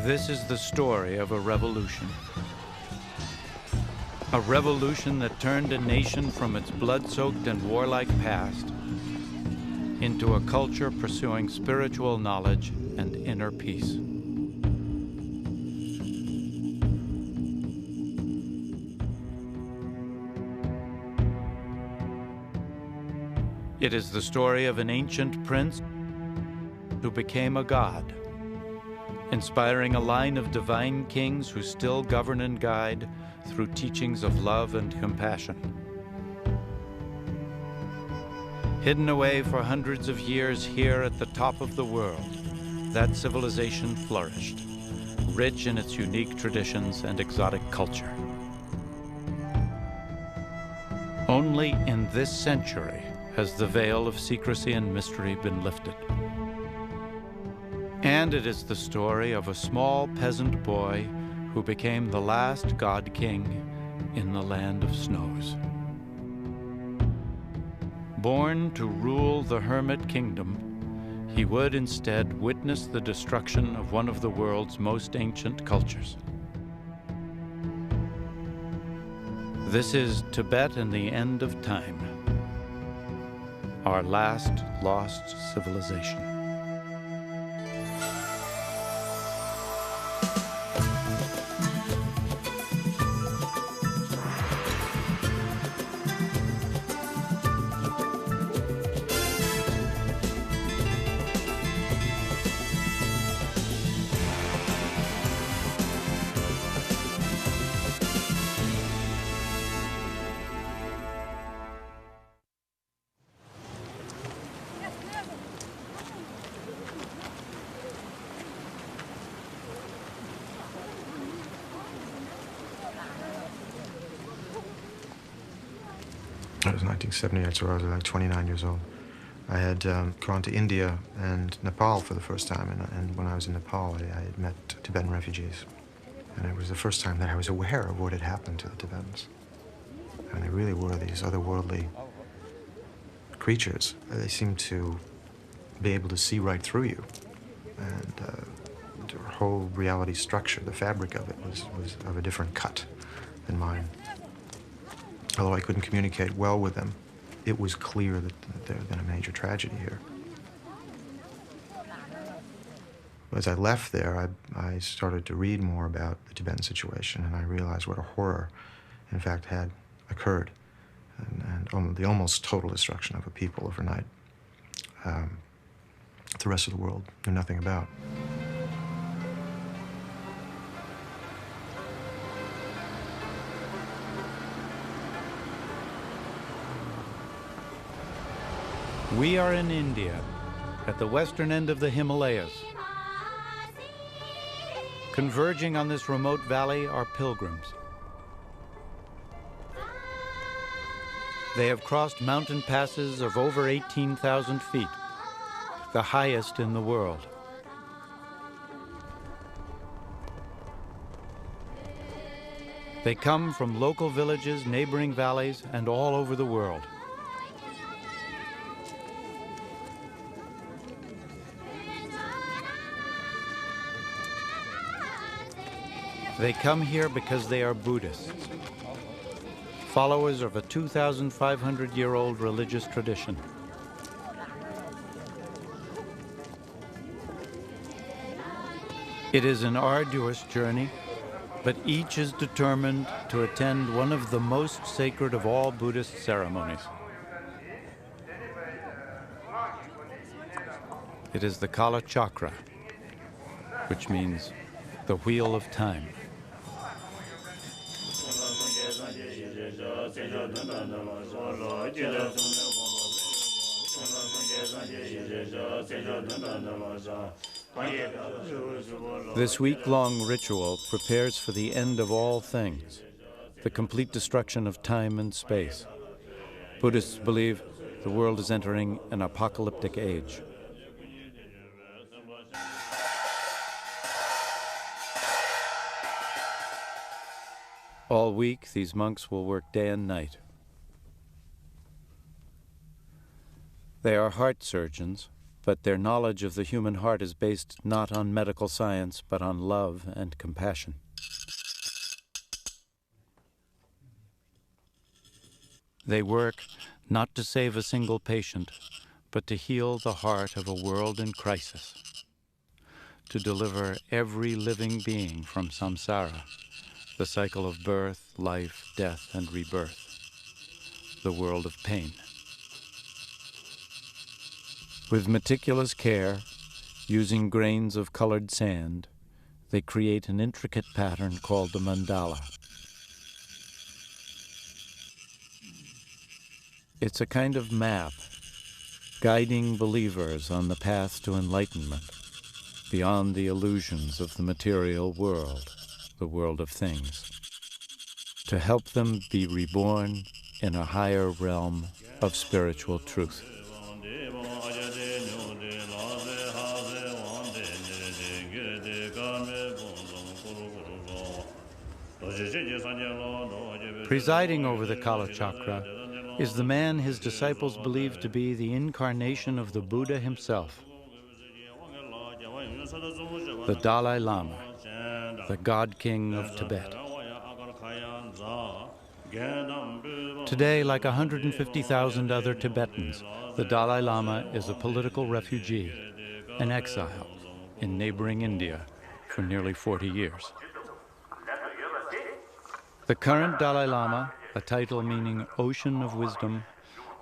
This is the story of a revolution. A revolution that turned a nation from its blood-soaked and warlike past into a culture pursuing spiritual knowledge and inner peace. It is the story of an ancient prince who became a god, inspiring a line of divine kings who still govern and guide through teachings of love and compassion. Hidden away for hundreds of years here at the top of the world, that civilization flourished, rich in its unique traditions and exotic culture. Only in this century has the veil of secrecy and mystery been lifted. And it is the story of a small peasant boy who became the last God-King in the land of snows. Born to rule the hermit kingdom, he would instead witness the destruction of one of the world's most ancient cultures. This is Tibet and the End of Time, our last lost civilization. It was 1978, so I was like 29 years old. I had gone to India and Nepal for the first time, and when I was in Nepal, I had met Tibetan refugees. And it was the first time that I was aware of what had happened to the Tibetans. And they really were these otherworldly creatures. They seemed to be able to see right through you. And their whole reality structure, the fabric of it, was of a different cut than mine. Although I couldn't communicate well with them, it was clear that there had been a major tragedy here. As I left there, I started to read more about the Tibetan situation, and I realized what a horror, in fact, had occurred, and the almost total destruction of a people overnight. The rest of the world knew nothing about. We are in India, at the western end of the Himalayas. Converging on this remote valley are pilgrims. They have crossed mountain passes of over 18,000 feet, the highest in the world. They come from local villages, neighboring valleys, and all over the world. They come here because they are Buddhists, followers of a 2,500-year-old religious tradition. It is an arduous journey, but each is determined to attend one of the most sacred of all Buddhist ceremonies. It is the kalachakra, which means the wheel of time. This week-long ritual prepares for the end of all things, the complete destruction of time and space. Buddhists believe the world is entering an apocalyptic age. All week, these monks will work day and night. They are heart surgeons, but their knowledge of the human heart is based not on medical science, but on love and compassion. They work not to save a single patient, but to heal the heart of a world in crisis, to deliver every living being from samsara, the cycle of birth, life, death, and rebirth, the world of pain. With meticulous care, using grains of colored sand, they create an intricate pattern called the mandala. It's a kind of map guiding believers on the path to enlightenment, beyond the illusions of the material world, the world of things, to help them be reborn in a higher realm of spiritual truth. Presiding over the kalachakra is the man his disciples believe to be the incarnation of the Buddha himself, the Dalai Lama, the God-King of Tibet. Today, like 150,000 other Tibetans, the Dalai Lama is a political refugee, an exile in neighboring India for nearly 40 years. The current Dalai Lama, a title meaning ocean of wisdom,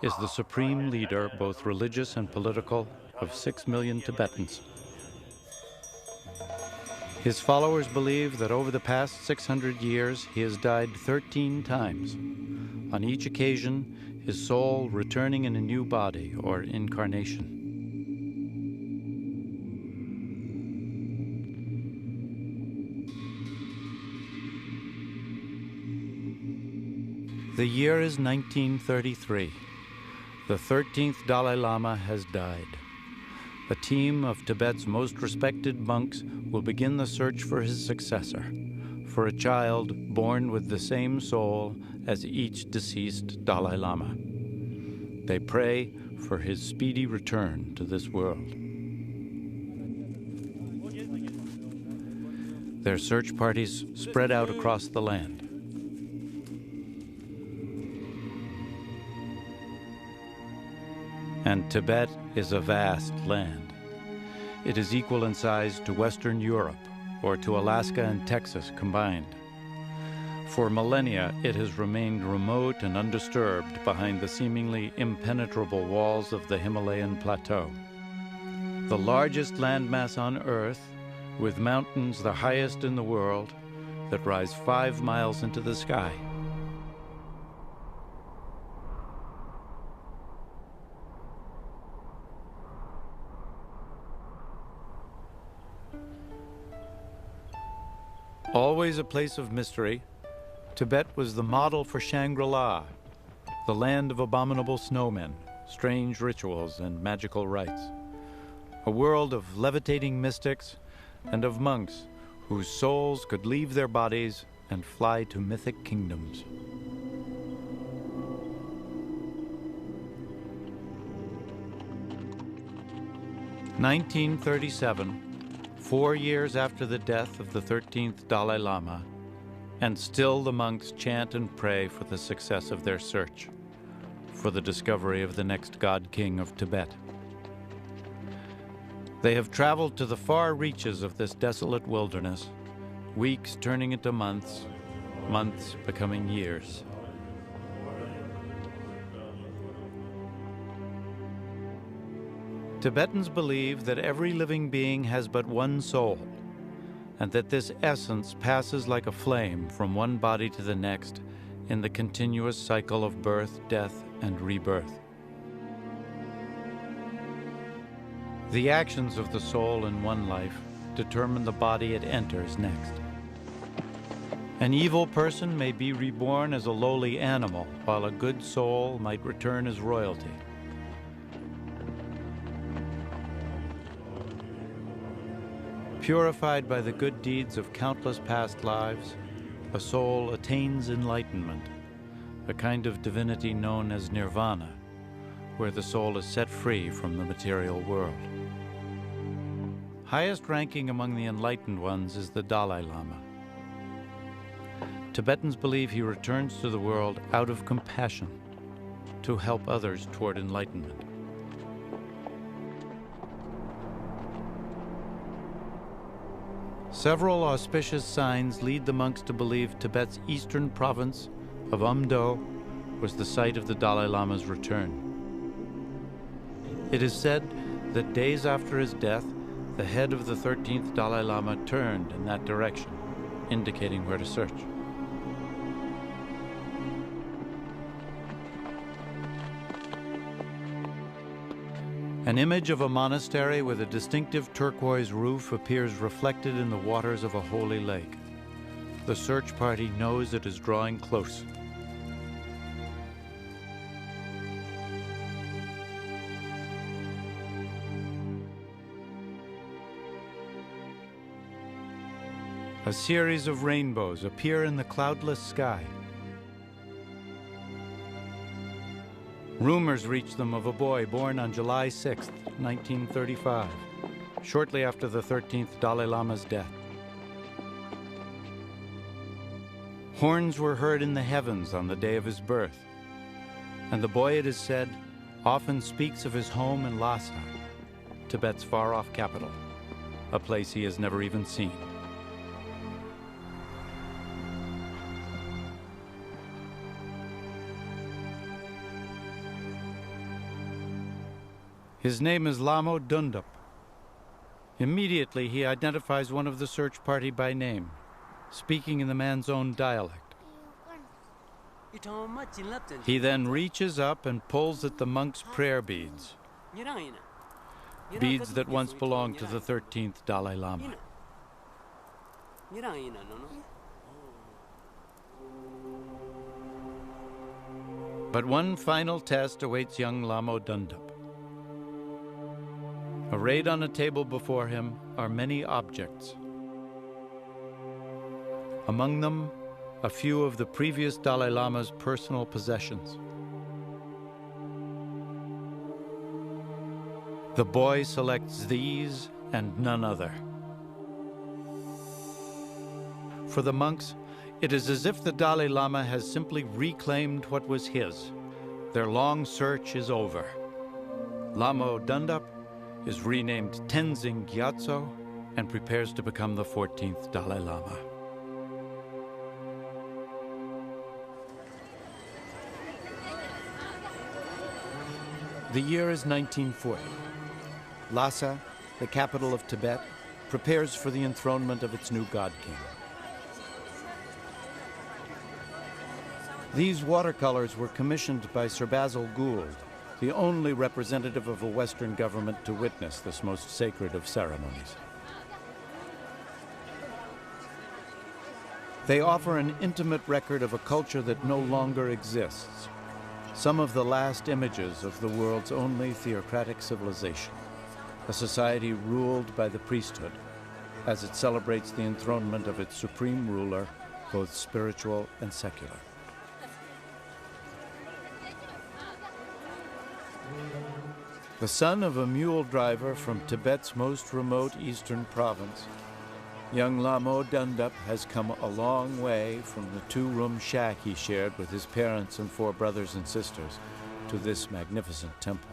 is the supreme leader, both religious and political, of 6 million Tibetans. His followers believe that over the past 600 years, he has died 13 times. On each occasion, his soul returning in a new body or incarnation. The year is 1933. The 13th Dalai Lama has died. A team of Tibet's most respected monks will begin the search for his successor, for a child born with the same soul as each deceased Dalai Lama. They pray for his speedy return to this world. Their search parties spread out across the land. And Tibet is a vast land. It is equal in size to Western Europe or to Alaska and Texas combined. For millennia, it has remained remote and undisturbed behind the seemingly impenetrable walls of the Himalayan plateau. The largest landmass on Earth, with mountains the highest in the world that rise 5 miles into the sky. Always a place of mystery, Tibet was the model for Shangri-La, the land of abominable snowmen, strange rituals, and magical rites. A world of levitating mystics and of monks whose souls could leave their bodies and fly to mythic kingdoms. (1937). 4 years after the death of the 13th Dalai Lama, and still the monks chant and pray for the success of their search, for the discovery of the next God-King of Tibet. They have traveled to the far reaches of this desolate wilderness, weeks turning into months, months becoming years. Tibetans believe that every living being has but one soul, and that this essence passes like a flame from one body to the next in the continuous cycle of birth, death, and rebirth. The actions of the soul in one life determine the body it enters next. An evil person may be reborn as a lowly animal, while a good soul might return as royalty. Purified by the good deeds of countless past lives, a soul attains enlightenment, a kind of divinity known as nirvana, where the soul is set free from the material world. Highest ranking among the enlightened ones is the Dalai Lama. Tibetans believe he returns to the world out of compassion to help others toward enlightenment. Several auspicious signs lead the monks to believe Tibet's eastern province of Amdo was the site of the Dalai Lama's return. It is said that days after his death, the head of the 13th Dalai Lama turned in that direction, indicating where to search. An image of a monastery with a distinctive turquoise roof appears reflected in the waters of a holy lake. The search party knows it is drawing close. A series of rainbows appear in the cloudless sky. Rumors reach them of a boy born on July 6, 1935, shortly after the 13th Dalai Lama's death. Horns were heard in the heavens on the day of his birth, and the boy, it is said, often speaks of his home in Lhasa, Tibet's far-off capital, a place he has never even seen. His name is Lama Dundup. Immediately, he identifies one of the search party by name, speaking in the man's own dialect. He then reaches up and pulls at the monk's prayer beads, beads that once belonged to the 13th Dalai Lama. But one final test awaits young Lama Dundup. Arrayed on a table before him are many objects. Among them, a few of the previous Dalai Lama's personal possessions. The boy selects these and none other. For the monks, it is as if the Dalai Lama has simply reclaimed what was his. Their long search is over. Lama Dundup is renamed Tenzin Gyatso and prepares to become the 14th Dalai Lama. The year is 1940. Lhasa, the capital of Tibet, prepares for the enthronement of its new God-King. These watercolors were commissioned by Sir Basil Gould, the only representative of a Western government to witness this most sacred of ceremonies. They offer an intimate record of a culture that no longer exists, some of the last images of the world's only theocratic civilization, a society ruled by the priesthood, as it celebrates the enthronement of its supreme ruler, both spiritual and secular. The son of a mule driver from Tibet's most remote eastern province, young Lama Dundup has come a long way from the two-room shack he shared with his parents and 4 brothers and sisters to this magnificent temple.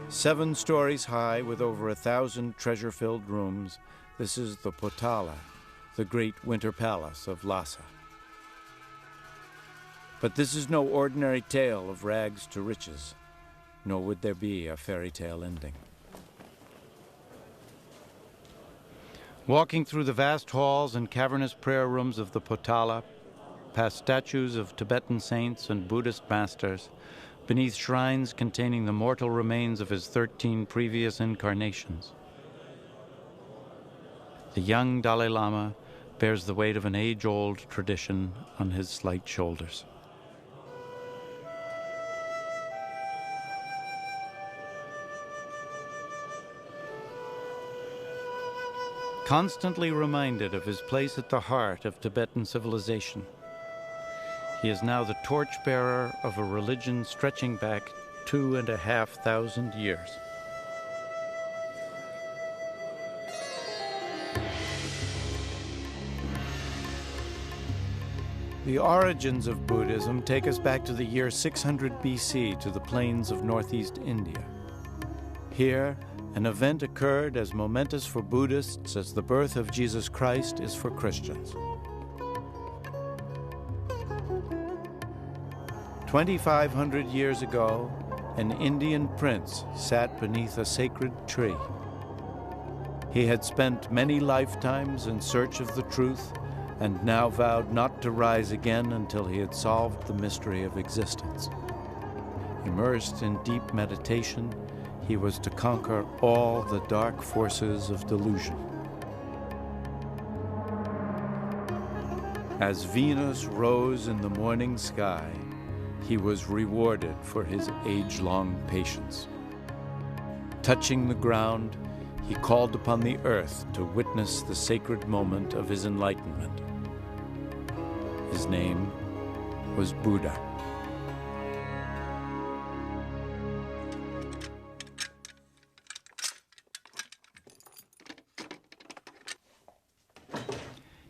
7 stories high with over 1,000 treasure-filled rooms, this is the Potala, the great winter palace of Lhasa. But this is no ordinary tale of rags to riches, nor would there be a fairy tale ending. Walking through the vast halls and cavernous prayer rooms of the Potala, past statues of Tibetan saints and Buddhist masters, beneath shrines containing the mortal remains of his 13 previous incarnations, the young Dalai Lama bears the weight of an age-old tradition on his slight shoulders. Constantly reminded of his place at the heart of Tibetan civilization, he is now the torchbearer of a religion stretching back 2,500 years. The origins of Buddhism take us back to the year 600 BC to the plains of northeast India. Here, an event occurred as momentous for Buddhists as the birth of Jesus Christ is for Christians. 2,500 years ago, an Indian prince sat beneath a sacred tree. He had spent many lifetimes in search of the truth and now vowed not to rise again until he had solved the mystery of existence. Immersed in deep meditation, he was to conquer all the dark forces of delusion. As Venus rose in the morning sky, he was rewarded for his age-long patience. Touching the ground, he called upon the earth to witness the sacred moment of his enlightenment. His name was Buddha.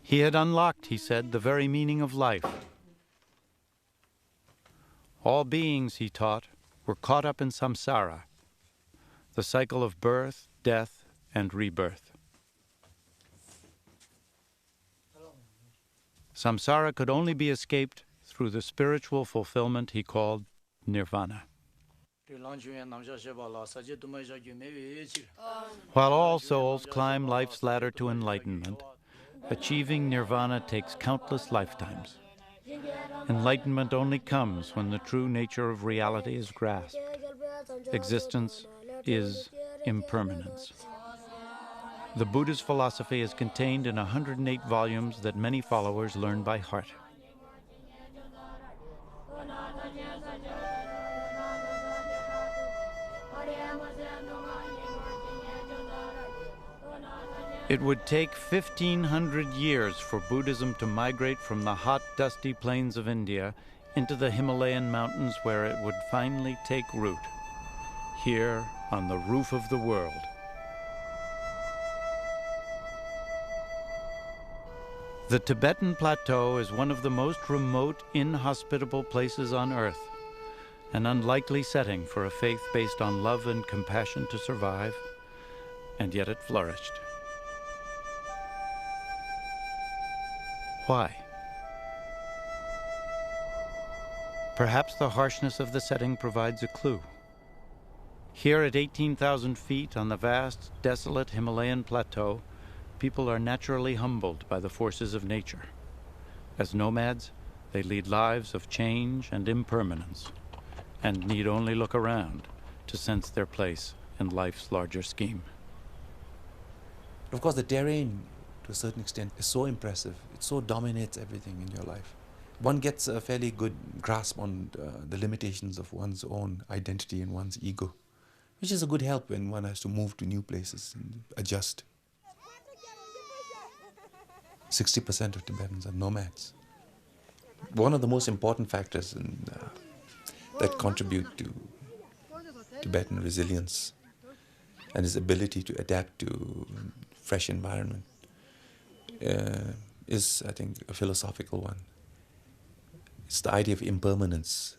He had unlocked, he said, the very meaning of life. All beings, he taught, were caught up in samsara, the cycle of birth, death, and rebirth. Samsara could only be escaped through the spiritual fulfillment he called nirvana. While all souls climb life's ladder to enlightenment, achieving nirvana takes countless lifetimes. Enlightenment only comes when the true nature of reality is grasped. Existence is impermanence. The Buddhist philosophy is contained in 108 volumes that many followers learn by heart. It would take 1,500 years for Buddhism to migrate from the hot, dusty plains of India into the Himalayan mountains, where it would finally take root, here on the roof of the world. The Tibetan Plateau is one of the most remote, inhospitable places on Earth, an unlikely setting for a faith based on love and compassion to survive, and yet it flourished. Why? Perhaps the harshness of the setting provides a clue. Here at 18,000 feet on the vast, desolate Himalayan plateau, people are naturally humbled by the forces of nature. As nomads, they lead lives of change and impermanence, and need only look around to sense their place in life's larger scheme. Of course, the terrain, to a certain extent, is so impressive. It so dominates everything in your life. One gets a fairly good grasp on the limitations of one's own identity and one's ego, which is a good help when one has to move to new places and adjust. 60% of Tibetans are nomads. One of the most important factors that contribute to Tibetan resilience and his ability to adapt to fresh environment is, I think, a philosophical one. It's the idea of impermanence.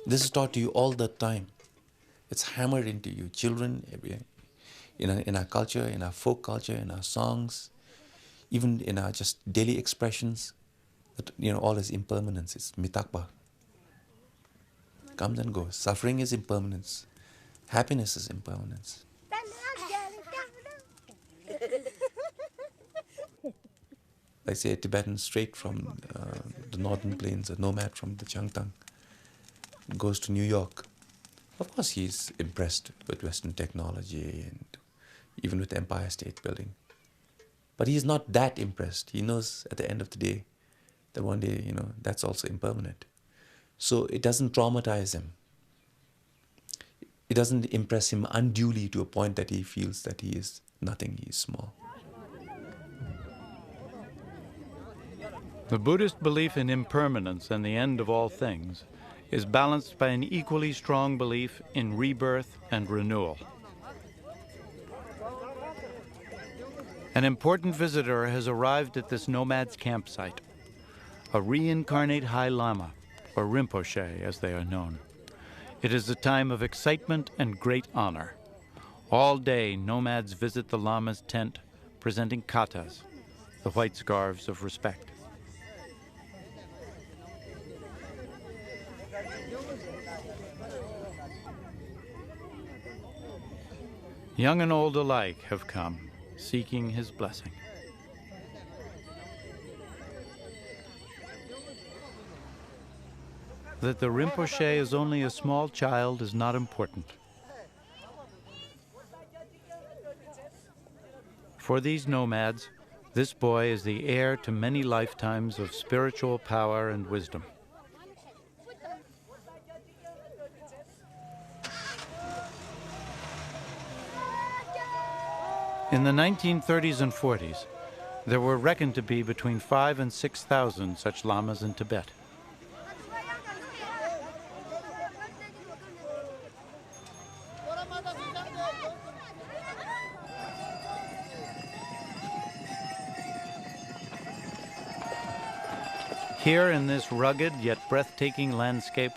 This is taught to you all the time. It's hammered into you. Children, in our culture, in our folk culture, in our songs, even in our just daily expressions, that all is impermanence. It's mitakpa. Comes and goes. Suffering is impermanence. Happiness is impermanence. I say a Tibetan straight from the northern plains, a nomad from the Changtang, goes to New York. Of course, he's impressed with Western technology and even with Empire State Building. But he's not that impressed. He knows at the end of the day that one day, that's also impermanent. So it doesn't traumatize him. It doesn't impress him unduly to a point that he feels that he is nothing, he is small. The Buddhist belief in impermanence and the end of all things is balanced by an equally strong belief in rebirth and renewal. An important visitor has arrived at this nomad's campsite, a reincarnate High Lama, or Rinpoche as they are known. It is a time of excitement and great honor. All day, nomads visit the Lama's tent, presenting katas, the white scarves of respect. Young and old alike have come, seeking his blessing. That the Rinpoche is only a small child is not important. For these nomads, this boy is the heir to many lifetimes of spiritual power and wisdom. In the 1930s and 40s, there were reckoned to be between 5,000 and 6,000 such lamas in Tibet. Here in this rugged yet breathtaking landscape,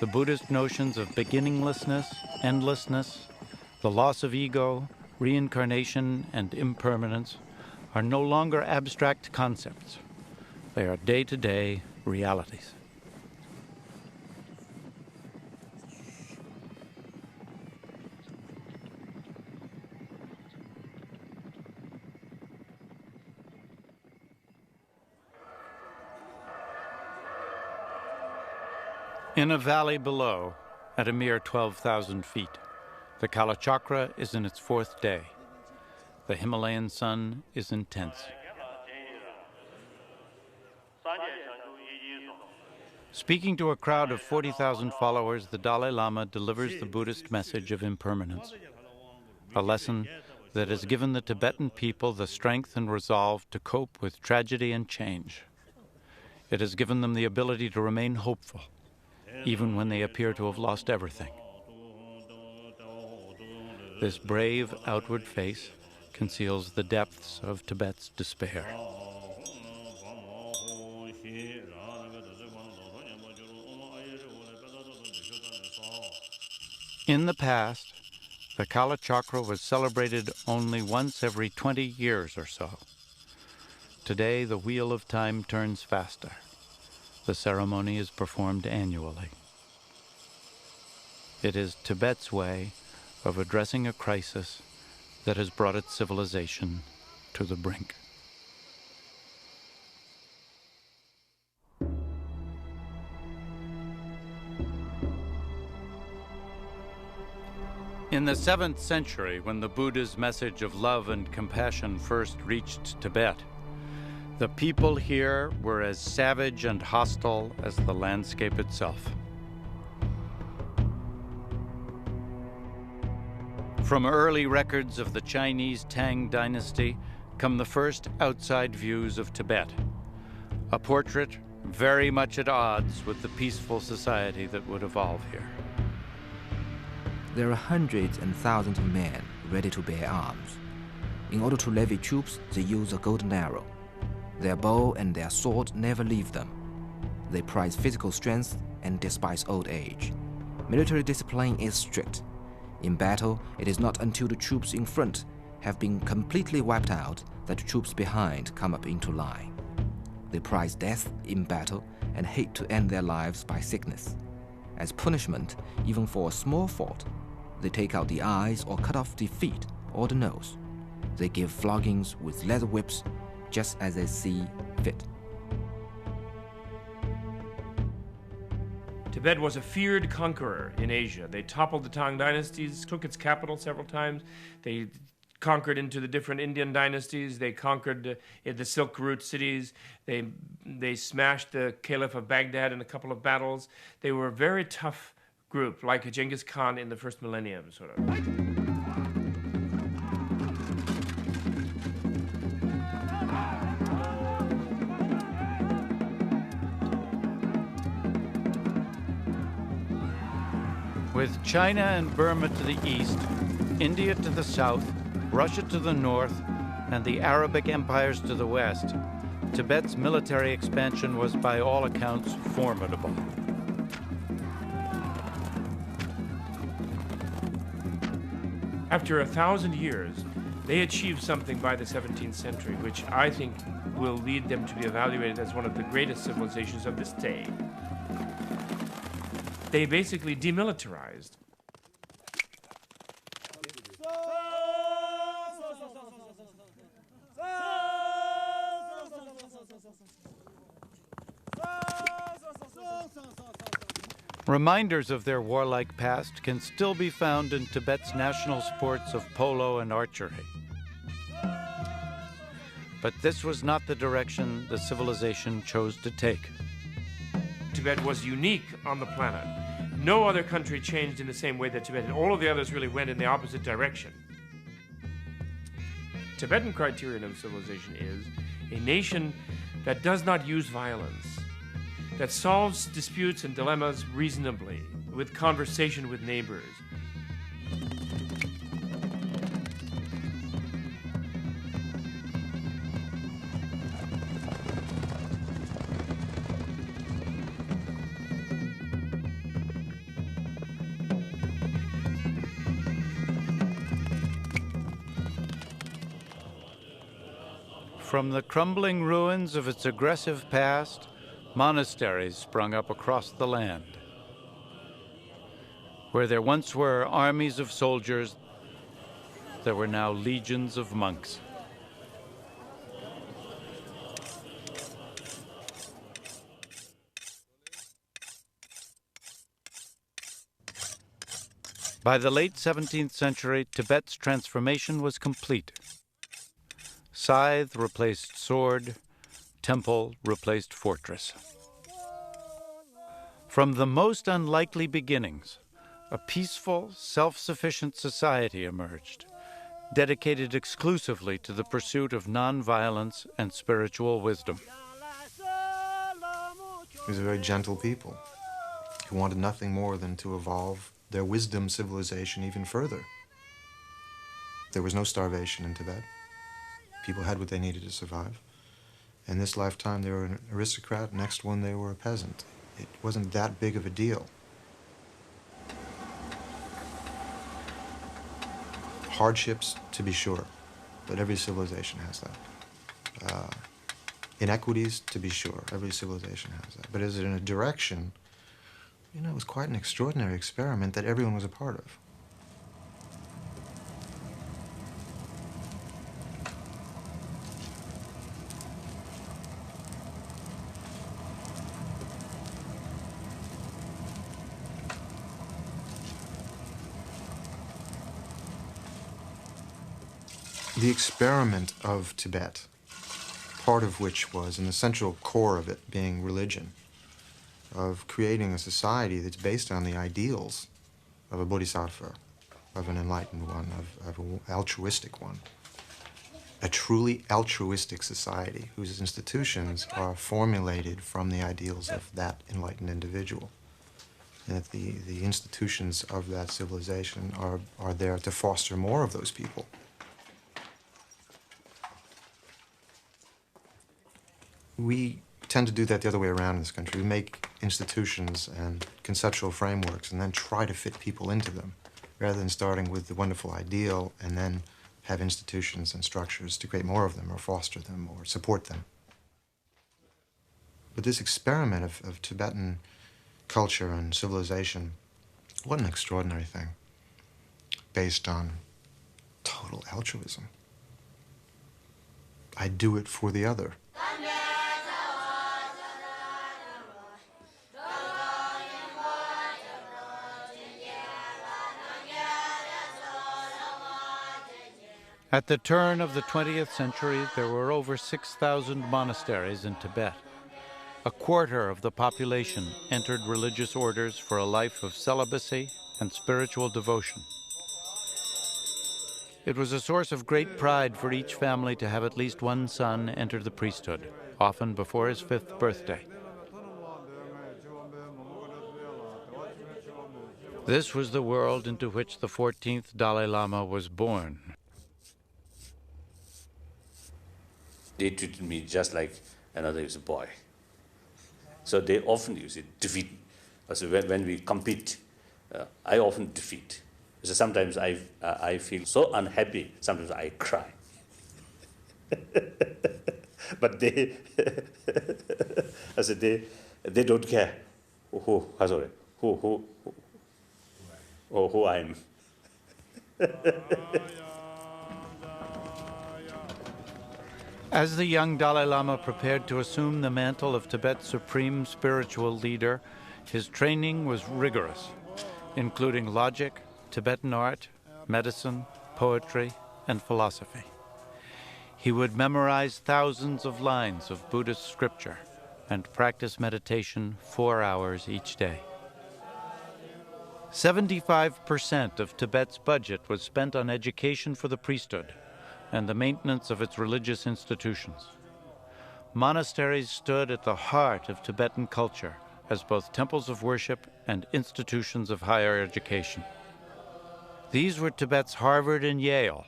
the Buddhist notions of beginninglessness, endlessness, the loss of ego, reincarnation, and impermanence are no longer abstract concepts. They are day-to-day realities. In a valley below, at a mere 12,000 feet, the kalachakra is in its fourth day. The Himalayan sun is intense. Speaking to a crowd of 40,000 followers, the Dalai Lama delivers the Buddhist message of impermanence, a lesson that has given the Tibetan people the strength and resolve to cope with tragedy and change. It has given them the ability to remain hopeful, even when they appear to have lost everything. This brave outward face conceals the depths of Tibet's despair. In the past, the kalachakra was celebrated only once every 20 years or so. Today, the wheel of time turns faster. The ceremony is performed annually. It is Tibet's way of addressing a crisis that has brought its civilization to the brink. In the 7th century, when the Buddha's message of love and compassion first reached Tibet, the people here were as savage and hostile as the landscape itself. From early records of the Chinese Tang dynasty come the first outside views of Tibet, a portrait very much at odds with the peaceful society that would evolve here. There are hundreds and thousands of men ready to bear arms. In order to levy troops, they use a golden arrow. Their bow and their sword never leave them. They prize physical strength and despise old age. Military discipline is strict. In battle, it is not until the troops in front have been completely wiped out that the troops behind come up into line. They prize death in battle and hate to end their lives by sickness. As punishment, even for a small fault, they take out the eyes or cut off the feet or the nose. They give floggings with leather whips just as they see fit. Tibet was a feared conqueror in Asia. They toppled the Tang dynasties, took its capital several times. They conquered into the different Indian dynasties. They conquered the Silk Route cities. They smashed the Caliph of Baghdad in a couple of battles. They were a very tough group, like a Genghis Khan in the first millennium, sort of. With China and Burma to the east, India to the south, Russia to the north, and the Arabic empires to the west, Tibet's military expansion was by all accounts formidable. After 1,000 years, they achieved something by the 17th century, which I think will lead them to be evaluated as one of the greatest civilizations of this day. They basically demilitarized. Reminders of their warlike past can still be found in Tibet's national sports of polo and archery. But this was not the direction the civilization chose to take. Tibet was unique on the planet. No other country changed in the same way that Tibet did. All of the others really went in the opposite direction. Tibetan criterion of civilization is a nation that does not use violence, that solves disputes and dilemmas reasonably, with conversation with neighbors. From the crumbling ruins of its aggressive past, monasteries sprung up across the land. Where there once were armies of soldiers, there were now legions of monks. By the late 17th century, Tibet's transformation was complete. Scythe replaced sword, temple replaced fortress. From the most unlikely beginnings, a peaceful, self-sufficient society emerged, dedicated exclusively to the pursuit of non-violence and spiritual wisdom. He was a very gentle people who wanted nothing more than to evolve their wisdom civilization even further. There was no starvation in Tibet. People had what they needed to survive. In this lifetime, they were an aristocrat. Next one, they were a peasant. It wasn't that big of a deal. Hardships, to be sure, but every civilization has that. Inequities, to be sure, every civilization has that. But as in a direction, you know, it was quite an extraordinary experiment that everyone was a part of. The experiment of Tibet, part of which was, an essential core of it being religion, of creating a society that's based on the ideals of a bodhisattva, of an enlightened one, of an altruistic one. A truly altruistic society whose institutions are formulated from the ideals of that enlightened individual. And that the institutions of that civilization are there to foster more of those people. We tend to do that the other way around in this country. We make institutions and conceptual frameworks and then try to fit people into them, rather than starting with the wonderful ideal and then have institutions and structures to create more of them or foster them or support them. But this experiment of Tibetan culture and civilization, what an extraordinary thing, based on total altruism. I do it for the other. At the turn of the 20th century, there were over 6,000 monasteries in Tibet. A quarter of the population entered religious orders for a life of celibacy and spiritual devotion. It was a source of great pride for each family to have at least one son enter the priesthood, often before his 5th birthday. This was the world into which the 14th Dalai Lama was born. they treated me just like another boy. So they often use it, defeat. So when we compete, I often defeat. So sometimes I feel so unhappy, sometimes I cry. But they, I said, they don't care who I am. As the young Dalai Lama prepared to assume the mantle of Tibet's supreme spiritual leader, his training was rigorous, including logic, Tibetan art, medicine, poetry, and philosophy. He would memorize thousands of lines of Buddhist scripture and practice meditation 4 hours each day. 75% of Tibet's budget was spent on education for the priesthood and the maintenance of its religious institutions. Monasteries stood at the heart of Tibetan culture as both temples of worship and institutions of higher education. These were Tibet's Harvard and Yale,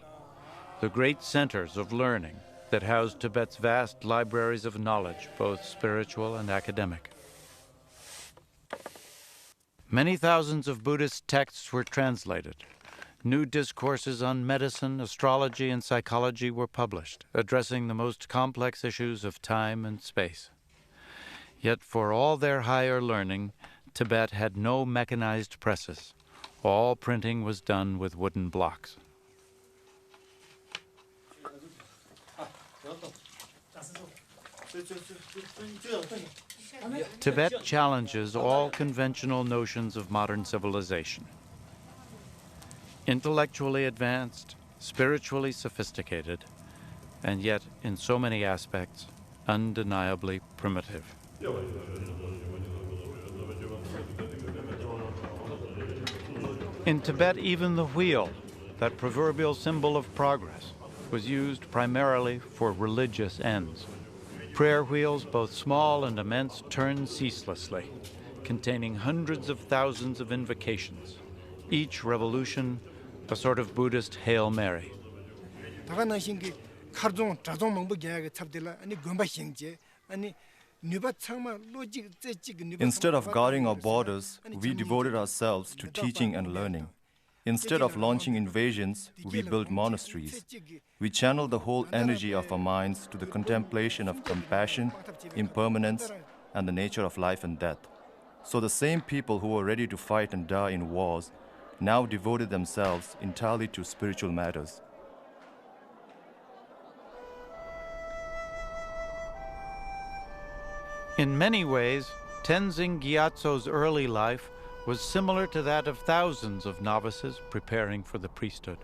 the great centers of learning that housed Tibet's vast libraries of knowledge, both spiritual and academic. Many thousands of Buddhist texts were translated. New discourses on medicine, astrology, and psychology were published, addressing the most complex issues of time and space. Yet for all their higher learning, Tibet had no mechanized presses. All printing was done with wooden blocks. Tibet challenges all conventional notions of modern civilization. Intellectually advanced, spiritually sophisticated, and yet, in so many aspects, undeniably primitive. In Tibet, even the wheel, that proverbial symbol of progress, was used primarily for religious ends. Prayer wheels, both small and immense, turned ceaselessly, containing hundreds of thousands of invocations, each revolution a sort of Buddhist Hail Mary. Instead of guarding our borders, we devoted ourselves to teaching and learning. Instead of launching invasions, we built monasteries. We channeled the whole energy of our minds to the contemplation of compassion, impermanence, and the nature of life and death. So the same people who were ready to fight and die in wars now devoted themselves entirely to spiritual matters. In many ways, Tenzin Gyatso's early life was similar to that of thousands of novices preparing for the priesthood,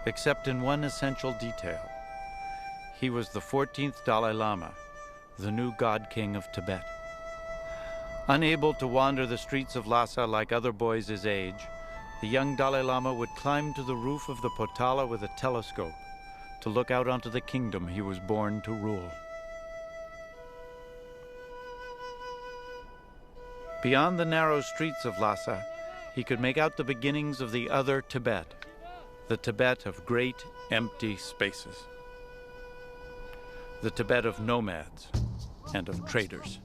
except in one essential detail. He was the 14th Dalai Lama, the new God-King of Tibet. Unable to wander the streets of Lhasa like other boys his age, the young Dalai Lama would climb to the roof of the Potala with a telescope to look out onto the kingdom he was born to rule. Beyond the narrow streets of Lhasa, he could make out the beginnings of the other Tibet, the Tibet of great empty spaces, the Tibet of nomads and of traders.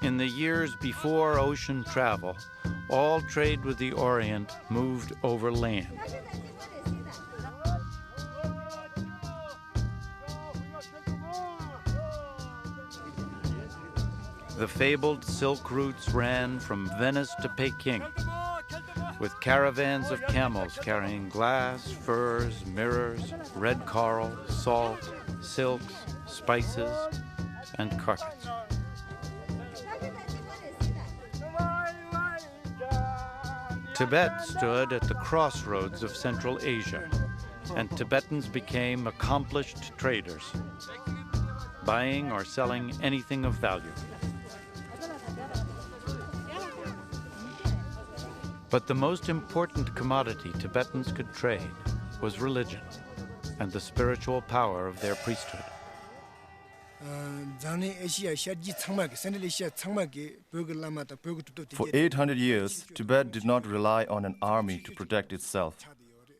In the years before ocean travel, all trade with the Orient moved over land. The fabled silk routes ran from Venice to Peking, with caravans of camels carrying glass, furs, mirrors, red coral, salt, silks, spices, and carpets. Tibet stood at the crossroads of Central Asia, and Tibetans became accomplished traders, buying or selling anything of value. But the most important commodity Tibetans could trade was religion and the spiritual power of their priesthood. For 800 years, Tibet did not rely on an army to protect itself.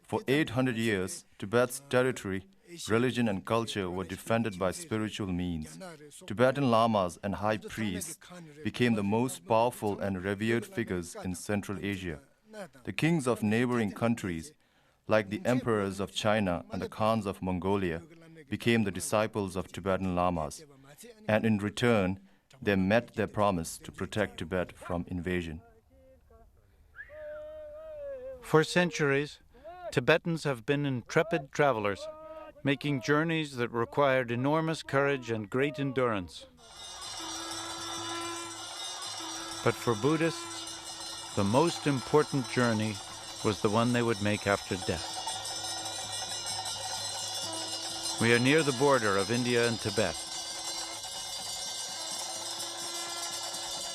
For 800 years, Tibet's territory, religion and culture were defended by spiritual means. Tibetan lamas and high priests became the most powerful and revered figures in Central Asia. The kings of neighboring countries, like the emperors of China and the Khans of Mongolia, became the disciples of Tibetan lamas, and in return, they met their promise to protect Tibet from invasion. For centuries, Tibetans have been intrepid travelers, making journeys that required enormous courage and great endurance. But for Buddhists, the most important journey was the one they would make after death. We are near the border of India and Tibet.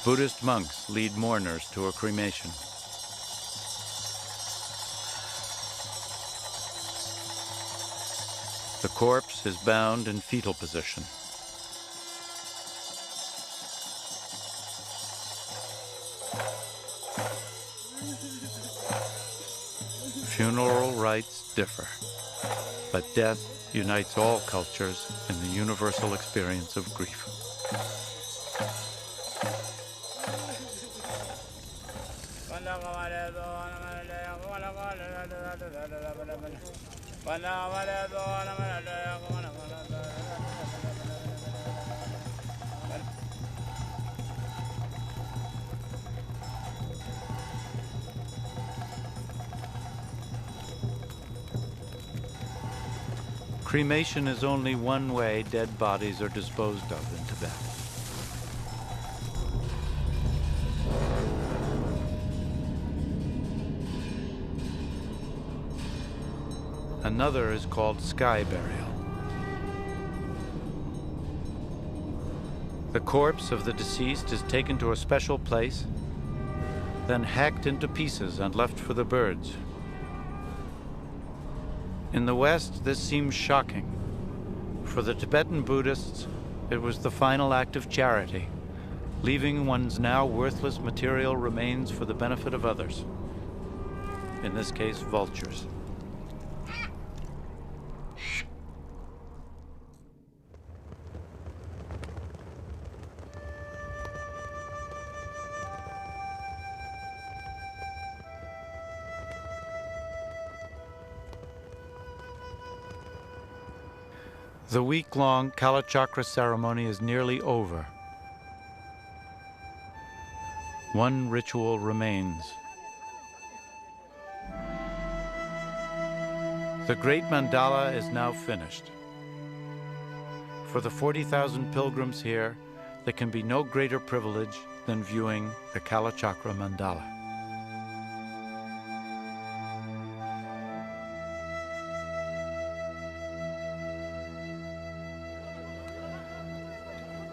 Buddhist monks lead mourners to a cremation. The corpse is bound in fetal position. Funeral rites differ, but death unites all cultures in the universal experience of grief. Cremation is only one way dead bodies are disposed of in Tibet. Another is called sky burial. The corpse of the deceased is taken to a special place, then hacked into pieces and left for the birds. In the West, this seems shocking. For the Tibetan Buddhists, it was the final act of charity, leaving one's now worthless material remains for the benefit of others. In this case, vultures. The week-long kalachakra ceremony is nearly over. One ritual remains. The great mandala is now finished. For the 40,000 pilgrims here, there can be no greater privilege than viewing the kalachakra mandala.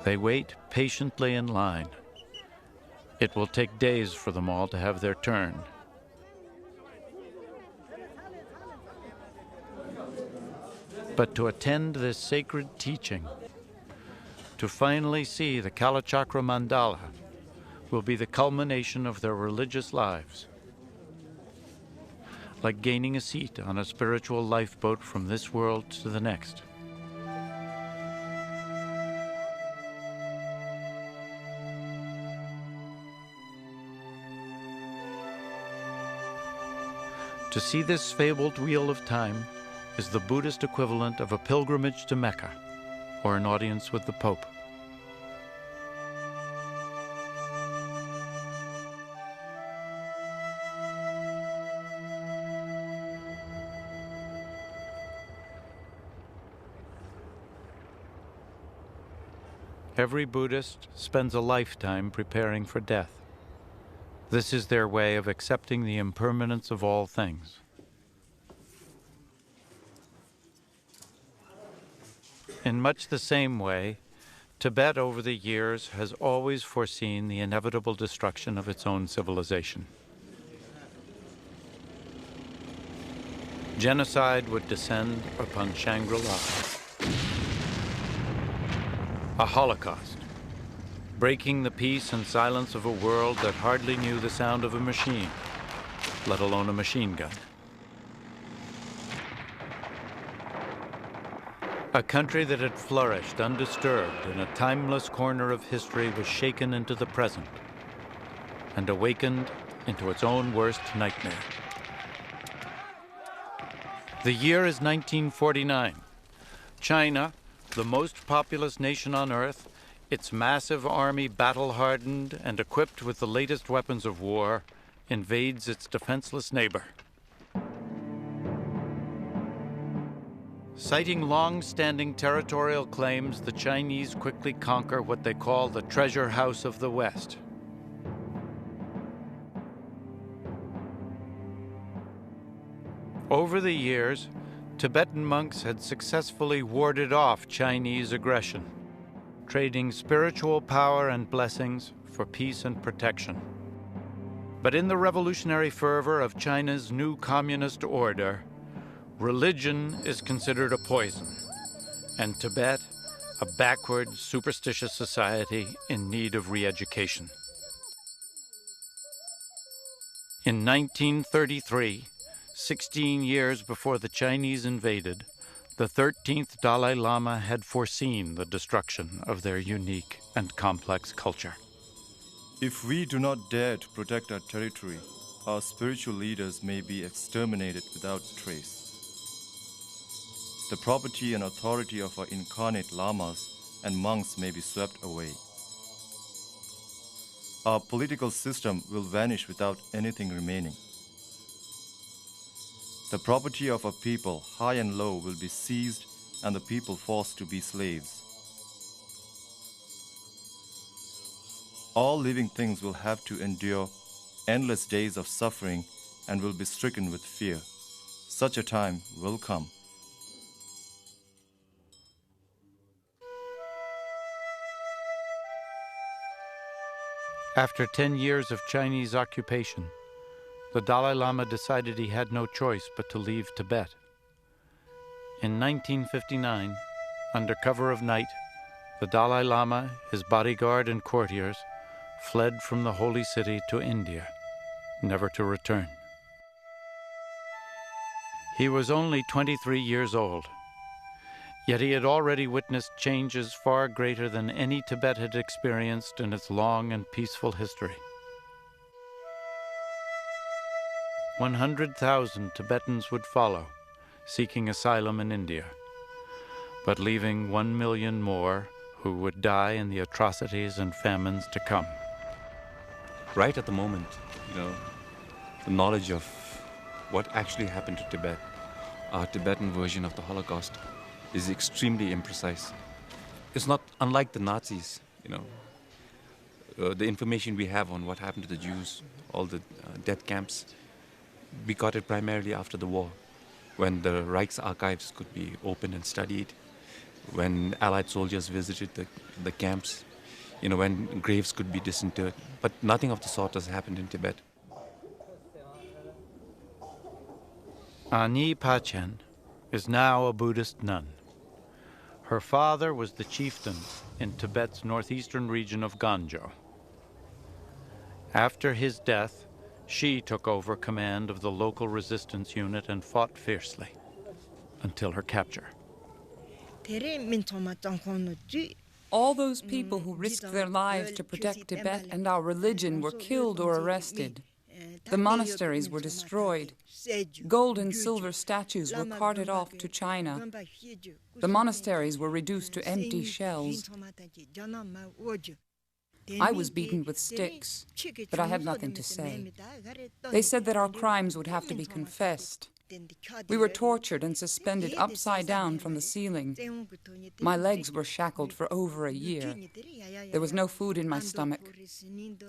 They wait patiently in line. It will take days for them all to have their turn. But to attend this sacred teaching, to finally see the kalachakra mandala, will be the culmination of their religious lives. Like gaining a seat on a spiritual lifeboat from this world to the next. To see this fabled wheel of time is the Buddhist equivalent of a pilgrimage to Mecca or an audience with the Pope. Every Buddhist spends a lifetime preparing for death. This is their way of accepting the impermanence of all things. In much the same way, Tibet over the years has always foreseen the inevitable destruction of its own civilization. Genocide would descend upon Shangri-La. a holocaust, breaking the peace and silence of a world that hardly knew the sound of a machine, let alone a machine gun. A country that had flourished undisturbed in a timeless corner of history was shaken into the present and awakened into its own worst nightmare. The year is 1949. China, the most populous nation on Earth, its massive army battle-hardened and equipped with the latest weapons of war, invades its defenseless neighbor. Citing long-standing territorial claims, the Chinese quickly conquer what they call the treasure house of the West. Over the years, Tibetan monks had successfully warded off Chinese aggression, trading spiritual power and blessings for peace and protection. But in the revolutionary fervor of China's new communist order, religion is considered a poison, and Tibet a backward, superstitious society in need of re-education. In 1933, 16 years before the Chinese invaded, the 13th Dalai Lama had foreseen the destruction of their unique and complex culture. If we do not dare to protect our territory, our spiritual leaders may be exterminated without trace. The property and authority of our incarnate lamas and monks may be swept away. Our political system will vanish without anything remaining. The property of our people, high and low, will be seized and the people forced to be slaves. All living things will have to endure endless days of suffering and will be stricken with fear. Such a time will come. After 10 years of Chinese occupation, the Dalai Lama decided he had no choice but to leave Tibet. In 1959, under cover of night, the Dalai Lama, his bodyguard and courtiers, fled from the holy city to India, never to return. He was only 23 years old, yet he had already witnessed changes far greater than any Tibet had experienced in its long and peaceful history. 100,000 Tibetans would follow, seeking asylum in India, but leaving 1 million more who would die in the atrocities and famines to come. Right at the moment, the knowledge of what actually happened to Tibet, our Tibetan version of the Holocaust, is extremely imprecise. It's not unlike the Nazis, the information we have on what happened to the Jews, all the death camps. We got it primarily after the war, when the Reich's archives could be opened and studied, when Allied soldiers visited the camps, when graves could be disinterred. But nothing of the sort has happened in Tibet. Ani Pachen is now a Buddhist nun. Her father was the chieftain in Tibet's northeastern region of Ganzhou. After his death, she took over command of the local resistance unit and fought fiercely until her capture. All those people who risked their lives to protect Tibet and our religion were killed or arrested. The monasteries were destroyed. Gold and silver statues were carted off to China. The monasteries were reduced to empty shells. I was beaten with sticks, but I had nothing to say. They said that our crimes would have to be confessed. We were tortured and suspended upside down from the ceiling. My legs were shackled for over a year. There was no food in my stomach.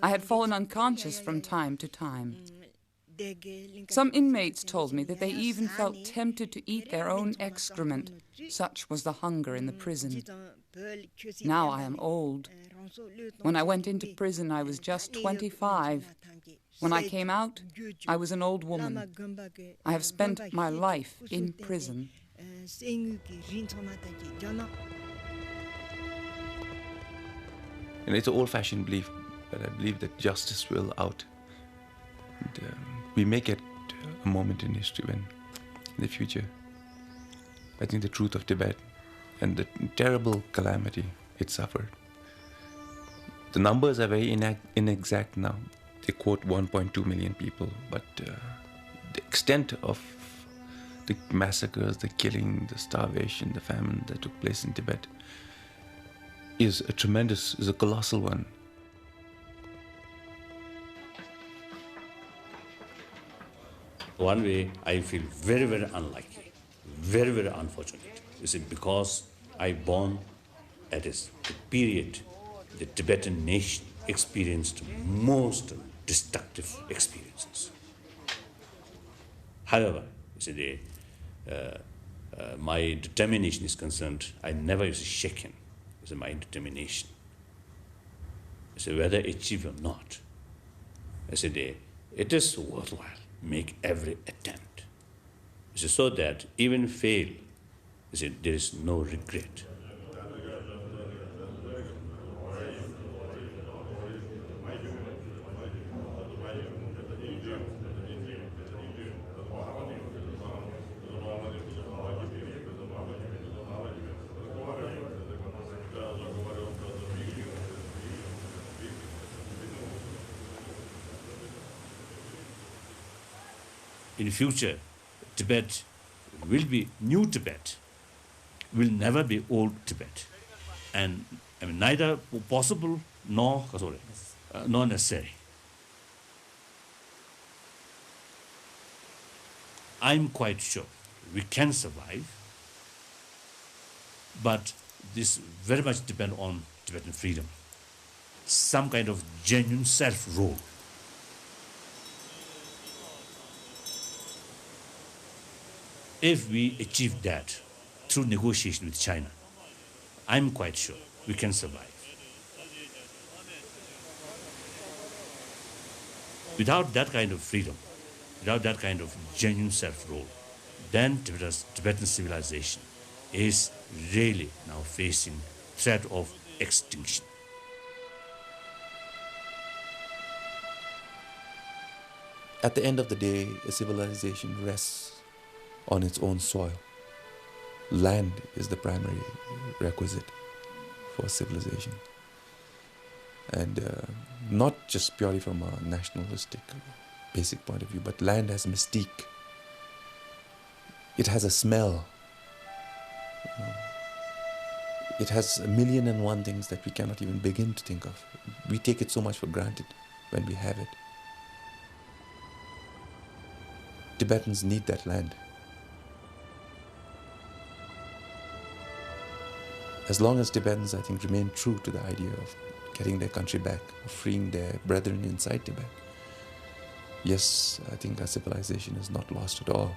I had fallen unconscious from time to time. Some inmates told me that they even felt tempted to eat their own excrement. Such was the hunger in the prison. Now I am old. When I went into prison, I was just 25. When I came out, I was an old woman. I have spent my life in prison. And it's an old-fashioned belief, but I believe that justice will out. And, we may get a moment in history when, in the future, I think the truth of Tibet and the terrible calamity it suffered. The numbers are very inexact now. They quote 1.2 million people, but the extent of the massacres, the killing, the starvation, the famine that took place in Tibet is a colossal one. One way I feel very, very unlucky, very, very unfortunate, is because I born at a period the Tibetan nation experienced most destructive experiences. However, my determination is concerned, I never used to shaken. It's my determination. So whether achieve or not, I said, it is worthwhile. Make every attempt. So that even fail, there is no regret. In future, Tibet will be new Tibet, will never be old Tibet. And neither possible nor necessary. I'm quite sure we can survive, but this very much depends on Tibetan freedom. Some kind of genuine self-rule. If we achieve that through negotiation with China, I'm quite sure we can survive. Without that kind of freedom, without that kind of genuine self-rule, then Tibetan civilization is really now facing threat of extinction. At the end of the day, a civilization rests on its own soil. Land is the primary requisite for civilization. And not just purely from a nationalistic, basic point of view, but land has mystique. It has a smell. It has 1,000,001 things that we cannot even begin to think of. We take it so much for granted when we have it. Tibetans need that land. As long as Tibetans, I think, remain true to the idea of getting their country back, of freeing their brethren inside Tibet, yes, I think our civilization is not lost at all.